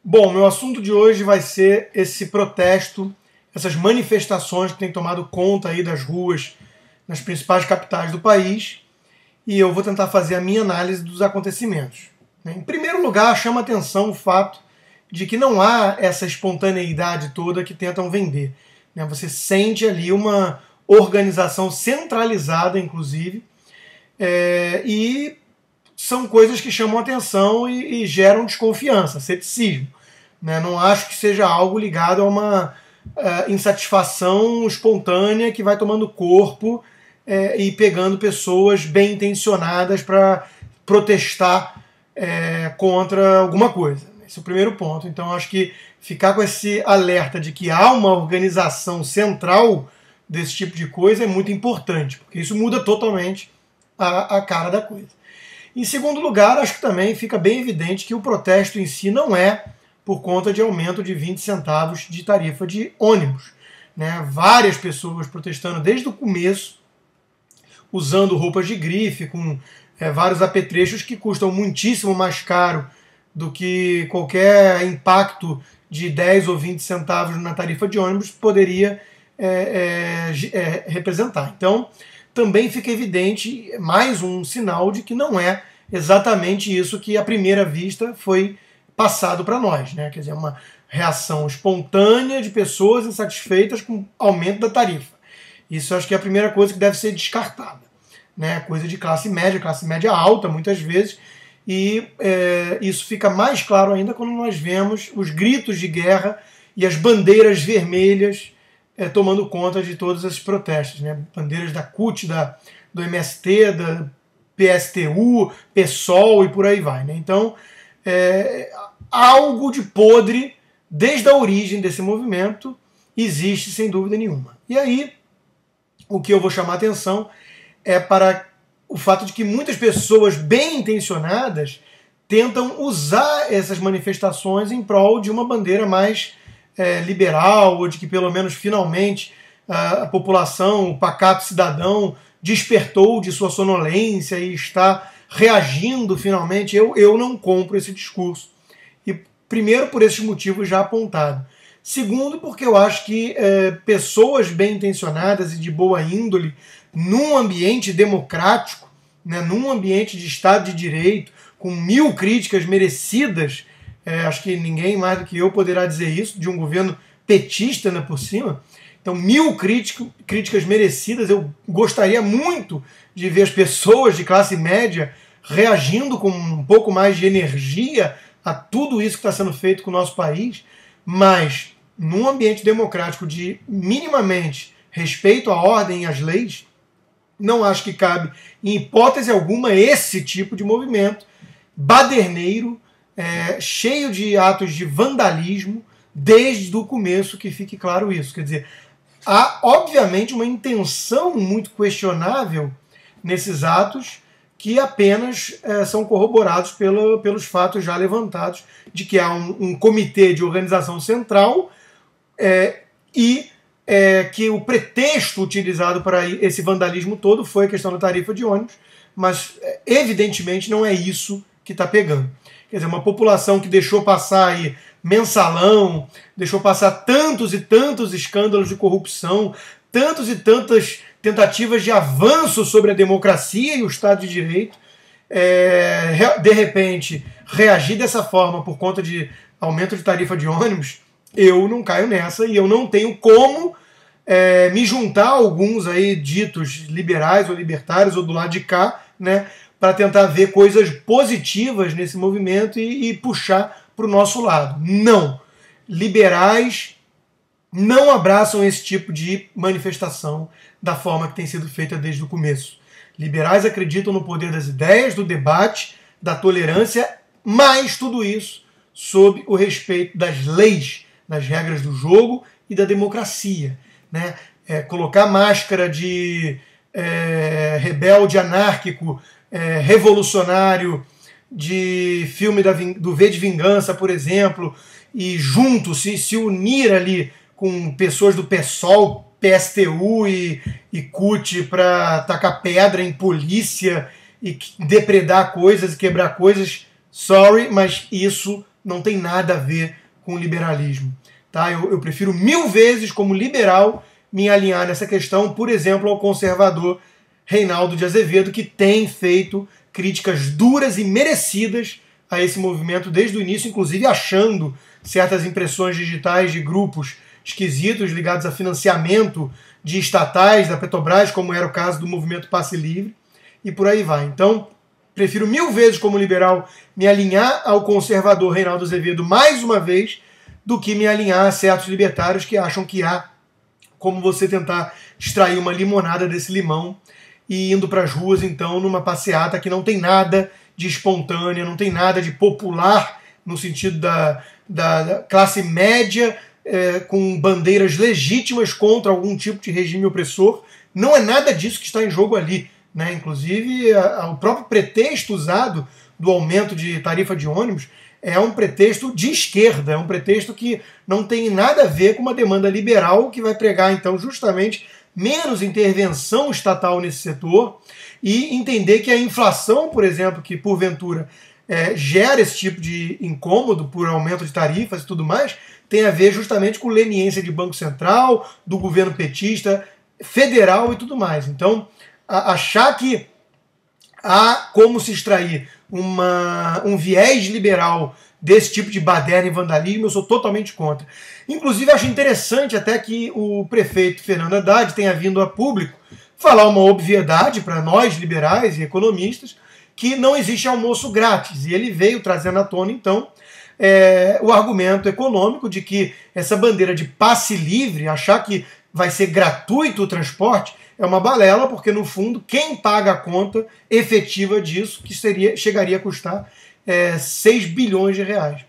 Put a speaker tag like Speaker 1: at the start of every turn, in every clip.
Speaker 1: Bom, meu assunto de hoje vai ser esse protesto, essas manifestações que têm tomado conta aí das ruas nas principais capitais do país, e eu vou tentar fazer a minha análise dos acontecimentos. Em primeiro lugar, chama atenção o fato de que não há essa espontaneidade toda que tentam vender. Você sente ali uma organização centralizada, inclusive, e são coisas que chamam atenção e geram desconfiança, ceticismo. Não acho que seja algo ligado a uma insatisfação espontânea que vai tomando corpo e pegando pessoas bem intencionadas para protestar contra alguma coisa. Esse é o primeiro ponto. Então acho que ficar com esse alerta de que há uma organização central desse tipo de coisa é muito importante, porque isso muda totalmente a cara da coisa. Em segundo lugar, acho que também fica bem evidente que o protesto em si não é por conta de aumento de 20 centavos de tarifa de ônibus. Várias pessoas protestando desde o começo, usando roupas de grife, com vários apetrechos que custam muitíssimo mais caro do que qualquer impacto de 10 ou 20 centavos na tarifa de ônibus poderia representar. Então, também fica evidente mais um sinal de que não é exatamente isso que à primeira vista foi passado para nós. Quer dizer, uma reação espontânea de pessoas insatisfeitas com o aumento da tarifa. Isso eu acho que é a primeira coisa que deve ser descartada. Coisa de classe média alta, muitas vezes, e isso fica mais claro ainda quando nós vemos os gritos de guerra e as bandeiras vermelhas tomando conta de todos esses protestos. Bandeiras da CUT, do MST, da PSTU, PSOL e por aí vai. Então, algo de podre, desde a origem desse movimento, existe sem dúvida nenhuma. E aí, o que eu vou chamar a atenção é para o fato de que muitas pessoas bem intencionadas tentam usar essas manifestações em prol de uma bandeira mais liberal, ou de que pelo menos finalmente a população, o pacato cidadão, despertou de sua sonolência e está reagindo finalmente. Eu não compro esse discurso. E primeiro por esses motivos já apontados. Segundo, porque eu acho que pessoas bem intencionadas e de boa índole, num ambiente democrático, num ambiente de Estado de Direito, com 1000 críticas merecidas, acho que ninguém mais do que eu poderá dizer isso, de um governo petista por cima. Então, 1000 críticas merecidas. Eu gostaria muito de ver as pessoas de classe média reagindo com um pouco mais de energia a tudo isso que está sendo feito com o nosso país, mas num ambiente democrático de minimamente respeito à ordem e às leis, não acho que cabe, em hipótese alguma, esse tipo de movimento baderneiro, cheio de atos de vandalismo, desde o começo, que fique claro isso. Quer dizer, há obviamente uma intenção muito questionável nesses atos, que apenas são corroborados pelos fatos já levantados de que há um comitê de organização central e que o pretexto utilizado para esse vandalismo todo foi a questão da tarifa de ônibus, mas evidentemente não é isso que está pegando. Quer dizer, uma população que deixou passar aí mensalão, deixou passar tantos e tantos escândalos de corrupção, tantos e tantas tentativas de avanço sobre a democracia e o Estado de Direito, de repente reagir dessa forma por conta de aumento de tarifa de ônibus, eu não caio nessa e eu não tenho como me juntar a alguns aí ditos liberais ou libertários ou do lado de cá, para tentar ver coisas positivas nesse movimento e puxar para o nosso lado. Não. Liberais não abraçam esse tipo de manifestação da forma que tem sido feita desde o começo. Liberais acreditam no poder das ideias, do debate, da tolerância, mas tudo isso sob o respeito das leis, das regras do jogo e da democracia. Colocar máscara de rebelde anárquico, revolucionário, de filme do V de Vingança, por exemplo, e junto se unir ali com pessoas do PSOL, PSTU e CUT para tacar pedra em polícia e depredar coisas e quebrar coisas. Sorry, mas isso não tem nada a ver com liberalismo. Tá? Eu prefiro 1000 vezes, como liberal, me alinhar nessa questão, por exemplo, ao conservador Reinaldo de Azevedo, que tem feito críticas duras e merecidas a esse movimento desde o início, inclusive achando certas impressões digitais de grupos esquisitos ligados a financiamento de estatais da Petrobras, como era o caso do movimento Passe Livre, e por aí vai. Então, prefiro 1000 vezes, como liberal, me alinhar ao conservador Reinaldo Azevedo mais uma vez, do que me alinhar a certos libertários que acham que há como você tentar extrair uma limonada desse limão e indo para as ruas, então, numa passeata que não tem nada de espontânea, não tem nada de popular, no sentido da classe média, com bandeiras legítimas contra algum tipo de regime opressor. Não é nada disso que está em jogo ali. Né? Inclusive, o próprio pretexto usado do aumento de tarifa de ônibus é um pretexto de esquerda, é um pretexto que não tem nada a ver com uma demanda liberal que vai pregar, então, justamente menos intervenção estatal nesse setor e entender que a inflação, por exemplo, que porventura gera esse tipo de incômodo por aumento de tarifas e tudo mais, tem a ver justamente com leniência de Banco Central, do governo petista, federal e tudo mais. Então, achar que há como se extrair um viés liberal desse tipo de baderna e vandalismo, eu sou totalmente contra. Inclusive, acho interessante até que o prefeito Fernando Haddad tenha vindo a público falar uma obviedade para nós, liberais e economistas, que não existe almoço grátis. E ele veio trazendo à tona, então, o argumento econômico de que essa bandeira de passe livre, achar que vai ser gratuito o transporte, é uma balela, porque, no fundo, quem paga a conta efetiva disso, que chegaria a custar 6 bilhões de reais.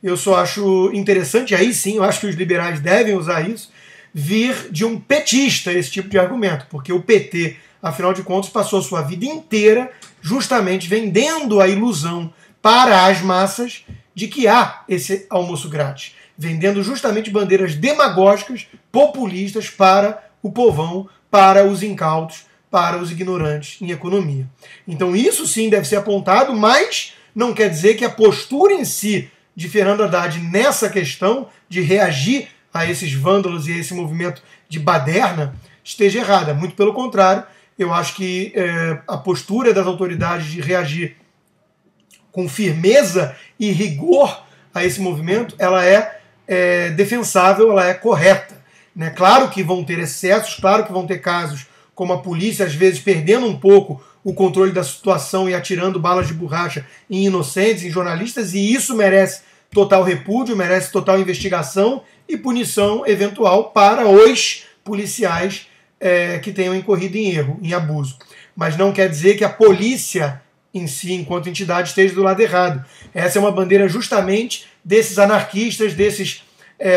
Speaker 1: Eu só acho interessante, aí sim, eu acho que os liberais devem usar isso, vir de um petista esse tipo de argumento, porque o PT, afinal de contas, passou a sua vida inteira justamente vendendo a ilusão para as massas de que há esse almoço grátis, vendendo justamente bandeiras demagógicas, populistas para o povão, para os incautos, para os ignorantes em economia. Então isso sim deve ser apontado, mas não quer dizer que a postura em si de Fernando Haddad nessa questão de reagir a esses vândalos e a esse movimento de baderna esteja errada. Muito pelo contrário, eu acho que a postura das autoridades de reagir com firmeza e rigor a esse movimento, ela é defensável, ela é correta. Né? Claro que vão ter excessos, claro que vão ter casos como a polícia, às vezes, perdendo um pouco o controle da situação e atirando balas de borracha em inocentes, em jornalistas, e isso merece total repúdio, merece total investigação e punição eventual para os policiais que tenham incorrido em erro, em abuso. Mas não quer dizer que a polícia em si, enquanto entidade, esteja do lado errado. Essa é uma bandeira justamente desses anarquistas, desses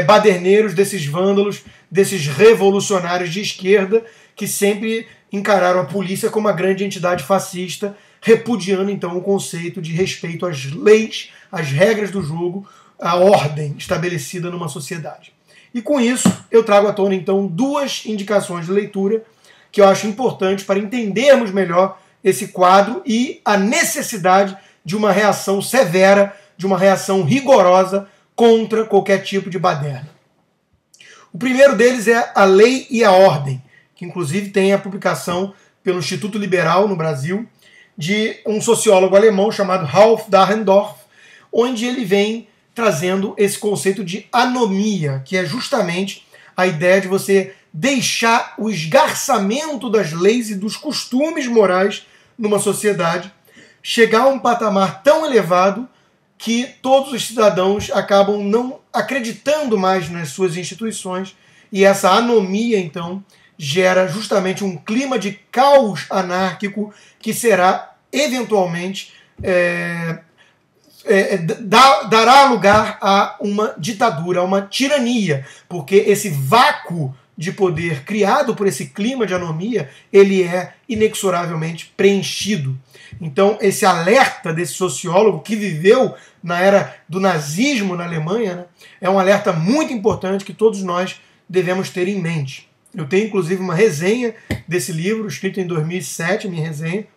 Speaker 1: baderneiros, desses vândalos, desses revolucionários de esquerda que sempre encararam a polícia como uma grande entidade fascista, repudiando então o conceito de respeito às leis, às regras do jogo, à ordem estabelecida numa sociedade. E com isso eu trago à tona então 2 indicações de leitura que eu acho importantes para entendermos melhor esse quadro e a necessidade de uma reação severa, de uma reação rigorosa contra qualquer tipo de baderna. O primeiro deles é A Lei e a Ordem, que inclusive tem a publicação pelo Instituto Liberal no Brasil, de um sociólogo alemão chamado Ralph Dahrendorf, onde ele vem trazendo esse conceito de anomia, que é justamente a ideia de você deixar o esgarçamento das leis e dos costumes morais numa sociedade chegar a um patamar tão elevado que todos os cidadãos acabam não acreditando mais nas suas instituições, e essa anomia, então, gera justamente um clima de caos anárquico que será, eventualmente, dará lugar a uma ditadura, a uma tirania, porque esse vácuo de poder criado por esse clima de anomia, ele é inexoravelmente preenchido. Então, esse alerta desse sociólogo que viveu na era do nazismo na Alemanha, né, é um alerta muito importante que todos nós devemos ter em mente. Eu tenho, inclusive, uma resenha desse livro, escrito em 2007, minha resenha,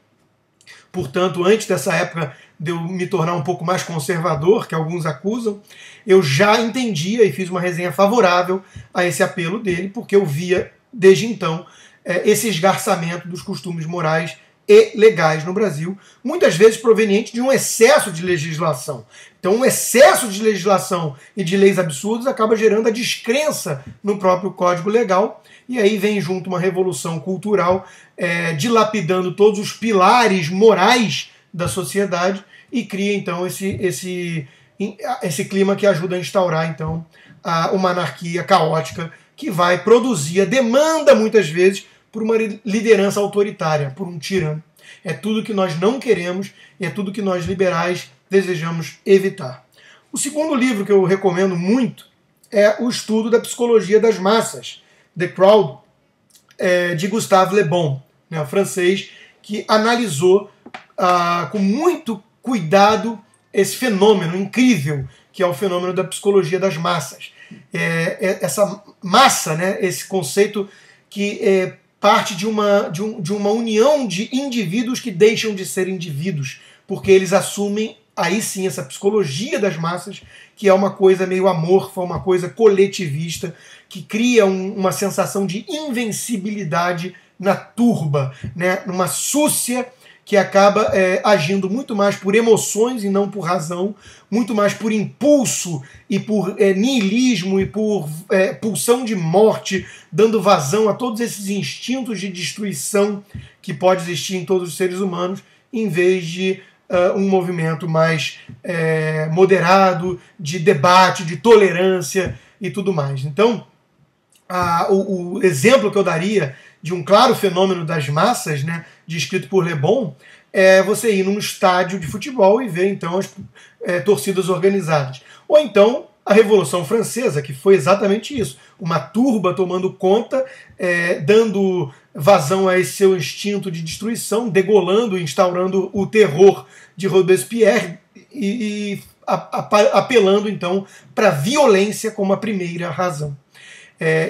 Speaker 1: portanto, antes dessa época de eu me tornar um pouco mais conservador, que alguns acusam, eu já entendia e fiz uma resenha favorável a esse apelo dele, porque eu via, desde então, esse esgarçamento dos costumes morais e legais no Brasil, muitas vezes proveniente de um excesso de legislação. Então, um excesso de legislação e de leis absurdas acaba gerando a descrença no próprio Código Legal, e aí vem junto uma revolução cultural, dilapidando todos os pilares morais da sociedade e cria, então, esse clima que ajuda a instaurar, então, uma anarquia caótica que vai produzir a demanda, muitas vezes, por uma liderança autoritária, por um tirano. É tudo que nós não queremos e é tudo que nós liberais desejamos evitar. O segundo livro que eu recomendo muito é o Estudo da Psicologia das Massas, The Crowd, de Gustave Le Bon, o francês, que analisou com muito cuidado esse fenômeno incrível que é o fenômeno da psicologia das massas. Essa massa, esse conceito que parte de uma união de indivíduos que deixam de ser indivíduos, porque eles assumem, aí sim, essa psicologia das massas, que é uma coisa meio amorfa, uma coisa coletivista, que cria uma sensação de invencibilidade na turba, numa súcia que acaba agindo muito mais por emoções e não por razão, muito mais por impulso e por niilismo e por pulsão de morte, dando vazão a todos esses instintos de destruição que pode existir em todos os seres humanos, em vez de um movimento mais moderado, de debate, de tolerância e tudo mais. Então, o exemplo que eu daria de um claro fenômeno das massas, descrito por Le Bon, é você ir num estádio de futebol e ver, então, as torcidas organizadas. Ou então, a Revolução Francesa, que foi exatamente isso. Uma turba tomando conta, dando vazão a esse seu instinto de destruição, degolando, instaurando o terror de Robespierre e apelando, então, para a violência como a primeira razão.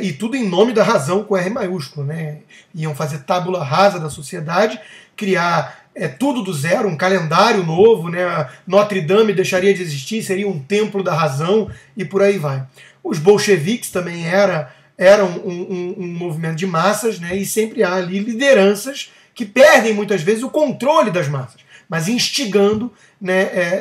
Speaker 1: E tudo em nome da razão com R maiúsculo. Iam fazer tábula rasa da sociedade, criar tudo do zero, um calendário novo, Notre Dame deixaria de existir, seria um templo da razão e por aí vai. Os bolcheviques também eram um movimento de massas, e sempre há ali lideranças que perdem muitas vezes o controle das massas, mas instigando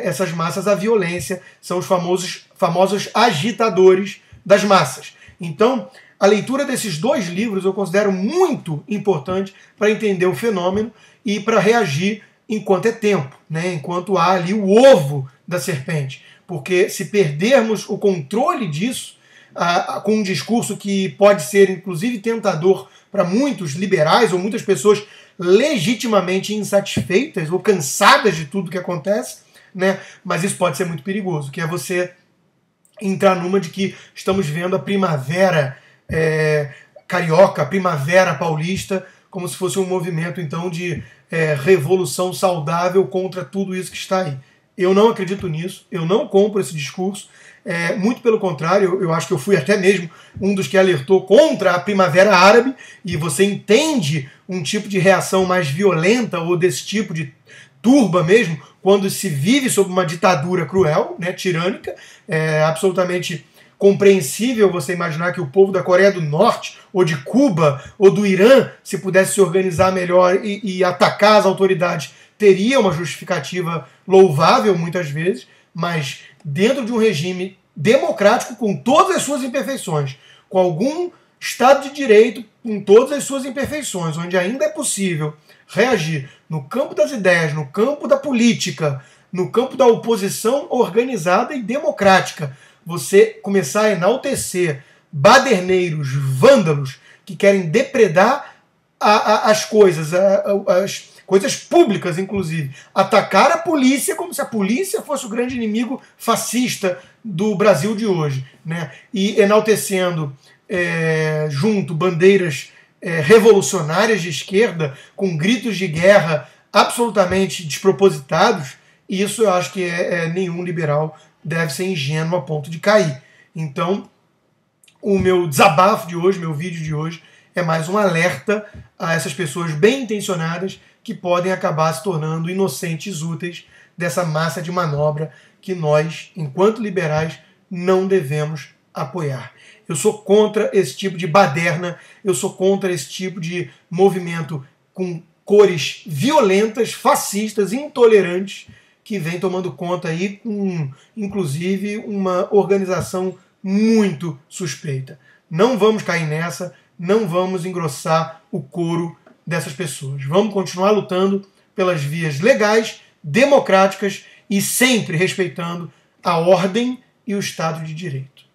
Speaker 1: essas massas à violência, são os famosos agitadores das massas. Então, a leitura desses dois livros eu considero muito importante para entender o fenômeno e para reagir enquanto é tempo, enquanto há ali o ovo da serpente. Porque se perdermos o controle disso, com um discurso que pode ser inclusive tentador para muitos liberais ou muitas pessoas legitimamente insatisfeitas ou cansadas de tudo que acontece, mas isso pode ser muito perigoso, que é você entrar numa de que estamos vendo a primavera carioca, a primavera paulista, como se fosse um movimento, então, de revolução saudável contra tudo isso que está aí. Eu não acredito nisso, eu não compro esse discurso, muito pelo contrário, eu acho que eu fui até mesmo um dos que alertou contra a primavera árabe, e você entende um tipo de reação mais violenta ou desse tipo de turba mesmo, quando se vive sob uma ditadura cruel, tirânica. É absolutamente compreensível você imaginar que o povo da Coreia do Norte, ou de Cuba, ou do Irã, se pudesse se organizar melhor e atacar as autoridades, teria uma justificativa louvável muitas vezes, mas dentro de um regime democrático com todas as suas imperfeições, com algum Estado de Direito com todas as suas imperfeições, onde ainda é possível reagir no campo das ideias, no campo da política, no campo da oposição organizada e democrática, você começar a enaltecer baderneiros, vândalos, que querem depredar as coisas, as coisas públicas, inclusive. Atacar a polícia como se a polícia fosse o grande inimigo fascista do Brasil de hoje, e enaltecendo junto bandeiras revolucionárias de esquerda, com gritos de guerra absolutamente despropositados. Isso eu acho que nenhum liberal deve ser ingênuo a ponto de cair. Então, o meu desabafo de hoje, meu vídeo de hoje, é mais um alerta a essas pessoas bem intencionadas que podem acabar se tornando inocentes úteis dessa massa de manobra que nós, enquanto liberais, não devemos apoiar. Eu sou contra esse tipo de baderna, eu sou contra esse tipo de movimento com cores violentas, fascistas, intolerantes, que vem tomando conta aí com, inclusive, uma organização muito suspeita. Não vamos cair nessa, não vamos engrossar o couro dessas pessoas. Vamos continuar lutando pelas vias legais, democráticas e sempre respeitando a ordem e o Estado de Direito.